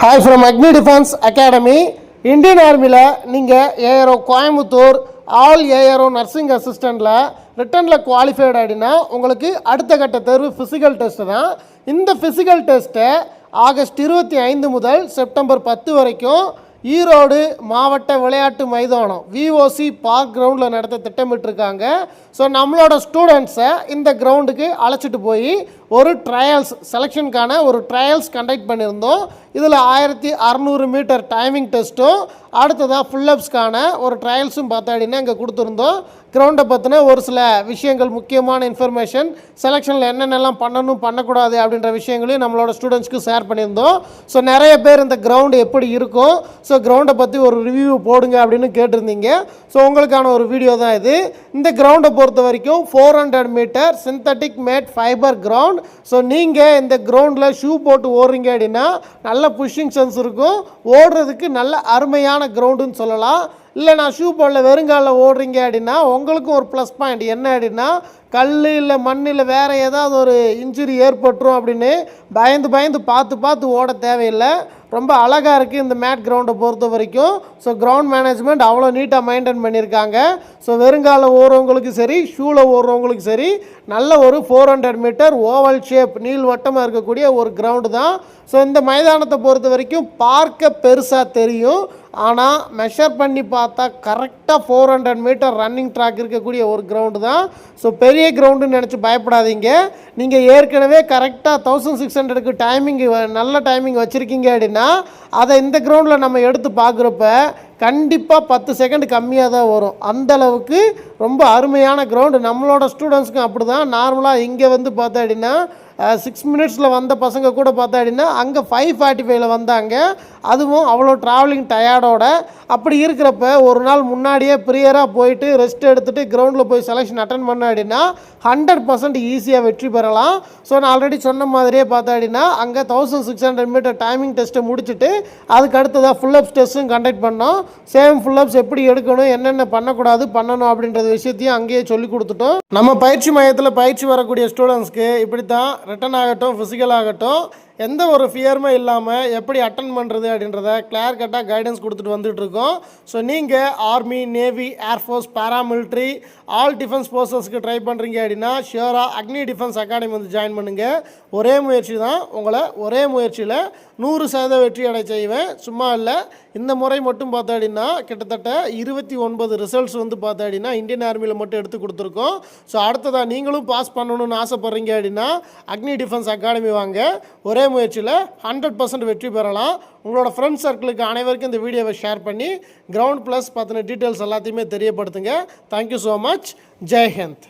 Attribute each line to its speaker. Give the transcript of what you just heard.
Speaker 1: Hi from Agni Defense Academy. Indian Army நீங்கள் ARO Coimbatore ஆல் ARO nursing அசிஸ்டண்ட்டில் ரிட்டனில் குவாலிஃபைடு ஆகிடினா உங்களுக்கு அடுத்த கட்ட தேர்வு ஃபிசிக்கல் டெஸ்ட்டு தான். இந்த ஃபிசிக்கல் டெஸ்ட்டை ஆகஸ்ட் 25 முதல் செப்டம்பர் 10 வரைக்கும் ஈரோடு மாவட்ட விளையாட்டு மைதானம் விஓசி பார்க் கிரவுண்டில் நடத்த திட்டமிட்டிருக்காங்க. ஸோ நம்மளோட ஸ்டூடெண்ட்ஸை இந்த கிரவுண்டுக்கு அழைச்சிட்டு போய் ஒரு ட்ரையல்ஸ் செலெக்ஷனுக்கான ஒரு ட்ரையல்ஸ் கண்டக்ட் பண்ணியிருந்தோம். இதில் 1600 மீட்டர் டைமிங் டெஸ்ட்டும் அடுத்ததாக ஃபுல்லப்ஸ்க்கான ஒரு ட்ரையல்ஸும் பார்த்தாடினா இங்கே கொடுத்துருந்தோம். கிரவுண்டை பற்றின ஒரு சில விஷயங்கள், முக்கியமான இன்ஃபர்மேஷன், செலெக்ஷனில் என்னென்னலாம் பண்ணணும் பண்ணக்கூடாது அப்படின்ற விஷயங்களையும் நம்மளோட ஸ்டூடெண்ட்ஸ்க்கு ஷேர் பண்ணியிருந்தோம். ஸோ நிறைய பேர் இந்த கிரவுண்டு எப்படி இருக்கும், ஸோ கிரவுண்டை பற்றி ஒரு ரிவ்யூ போடுங்க அப்படின்னு கேட்டிருந்தீங்க. ஸோ உங்களுக்கான ஒரு வீடியோ தான் இது. இந்த கிரவுண்டை பொறுத்த வரைக்கும் 400 metre synthetic mat fibre ground. So நீங்கள் இந்த கிரவுண்டில் ஷூ போட்டு ஓடுறீங்க அப்படின்னா நல்ல புஷ்ஷிங் சென்ஸ் இருக்கும், ஓடுறதுக்கு நல்ல அருமையான கிரவுண்டுன்னு சொல்லலாம். இல்லை நான் ஷூ போடல வெறுங்காலில் ஓடுறீங்க அப்படின்னா உங்களுக்கும் ஒரு ப்ளஸ் பாயிண்ட் என்ன அப்படின்னா கல் இல்லை மண்ணில் வேறு ஏதாவது ஒரு இன்ஜுரி ஏற்பட்டுரும் அப்படின்னு பயந்து பார்த்து ஓட தேவையில்லை. ரொம்ப அழகாக இருக்குது இந்த மேட் கிரவுண்டை பொறுத்த வரைக்கும். ஸோ கிரவுண்ட் மேனேஜ்மெண்ட் அவ்வளோ நீட்டாக மெயின்டைன் பண்ணியிருக்காங்க. ஸோ வெறுங்காலில் ஓடுறவங்களுக்கு சரி, ஷூவில் ஓடுறவங்களுக்கு சரி, நல்ல ஒரு 400 மீட்டர் ஓவல் ஷேப் நீள்வட்டமாக இருக்கக்கூடிய ஒரு கிரவுண்டு தான். ஸோ இந்த மைதானத்தை பொறுத்த வரைக்கும் பார்க்க பெருசாக தெரியும், ஆனால் மெஷர் பண்ணி பார்த்தா கரெக்டாக 400 மீட்டர் ரன்னிங் ட்ராக் இருக்கக்கூடிய ஒரு கிரவுண்டு தான். ஸோ பெரிய கிரவுண்டுன்னு நினச்சி பயப்படாதீங்க. நீங்கள் ஏற்கனவே கரெக்டாக 1600க்கு டைமிங் நல்ல டைமிங் வச்சுருக்கீங்க அப்படின்னா அதை இந்த கிரவுண்டில் நம்ம எடுத்து பார்க்குறப்ப கண்டிப்பாக 10 செகண்ட் கம்மியாக தான் வரும். அந்தளவுக்கு ரொம்ப அருமையான கிரவுண்டு. நம்மளோட ஸ்டூடெண்ட்ஸ்க்கும் அப்படி தான். நார்மலாக இங்கே வந்து பார்த்தா அப்படின்னா 6 மினிட்ஸில் வந்த பசங்க கூட பார்த்தா அப்படின்னா அங்கே 5:45 வந்தாங்க. அதுவும் அவ்வளோ ட்ராவலிங் டயர்டோட. அப்படி இருக்கிறப்ப ஒரு நாள் முன்னாடியே ப்ரியராக போயிட்டு ரெஸ்ட் எடுத்துகிட்டு கிரவுண்டில் போய் செலெக்ஷன் அட்டன் பண்ண அப்படின்னா 100% ஈஸியாக வெற்றி பெறலாம். ஸோ நான் ஆல்ரெடி சொன்ன மாதிரியே பார்த்தா அப்படின்னா அங்கே 1600 மீட்டர் டைமிங் டெஸ்ட்டை முடிச்சுட்டு அதுக்கு அடுத்ததாக ஃபுல்லப்ஸ் டெஸ்ட்டும் கண்டக்ட் பண்ணோம். சேம் ஃபுல்லப்ஸ் எப்படி எடுக்கணும், என்னென்ன பண்ணக்கூடாது பண்ணணும் அப்படின்றது விஷயத்தையும் அங்கேயே சொல்லி கொடுத்துட்டோம். நம்ம பயிற்சி மையத்தில் பயிற்சி வரக்கூடிய ஸ்டூடெண்ட்ஸ்க்கு இப்படி தான் ரிட்டன் ஆகட்டும் ஃபிசிக்கல் ஆகட்டும் எந்த ஒரு ஃபியருமே இல்லாமல் எப்படி அட்டன் பண்ணுறது அப்படின்றத கிளியர் கட்டாக கைடன்ஸ் கொடுத்துட்டு வந்துட்டுருக்கோம். ஸோ நீங்கள் army, navy, air force, paramilitary, all defence ஃபோர்ஸஸ்க்கு ட்ரை பண்ணுறீங்க அப்படின்னா ஷியோராக அக்னி டிஃபென்ஸ் அகாடமி வந்து ஜாயின் பண்ணுங்கள். ஒரே முயற்சி தான், உங்களை ஒரே முயற்சியில் 100% வெற்றி அடை செய்வேன். சும்மா இல்லை, இந்த முறை மட்டும் பார்த்தா அப்படின்னா கிட்டத்தட்ட 29 ரிசல்ட்ஸ் வந்து பார்த்தா அப்படின்னா இந்தியன் ஆர்மியில் மட்டும் எடுத்து கொடுத்துருக்கோம். ஸோ அடுத்ததாக நீங்களும் பாஸ் பண்ணணும்னு ஆசைப்பட்றீங்க அப்படின்னா அக்னி டிஃபென்ஸ் அகாடமி வாங்க. ஒரே முயற்சியில் 100% வெற்றி பெறலாம். உங்களோட ஃப்ரெண்ட்ஸ் சர்க்கிளுக்கு அனைவருக்கும் இந்த வீடியோவை ஷேர் பண்ணி கிரவுண்ட் ப்ளஸ் பற்றின டீட்டெயில்ஸ் எல்லாத்தையுமே தெரியப்படுத்துங்க. Thank you so much. Jai Hind.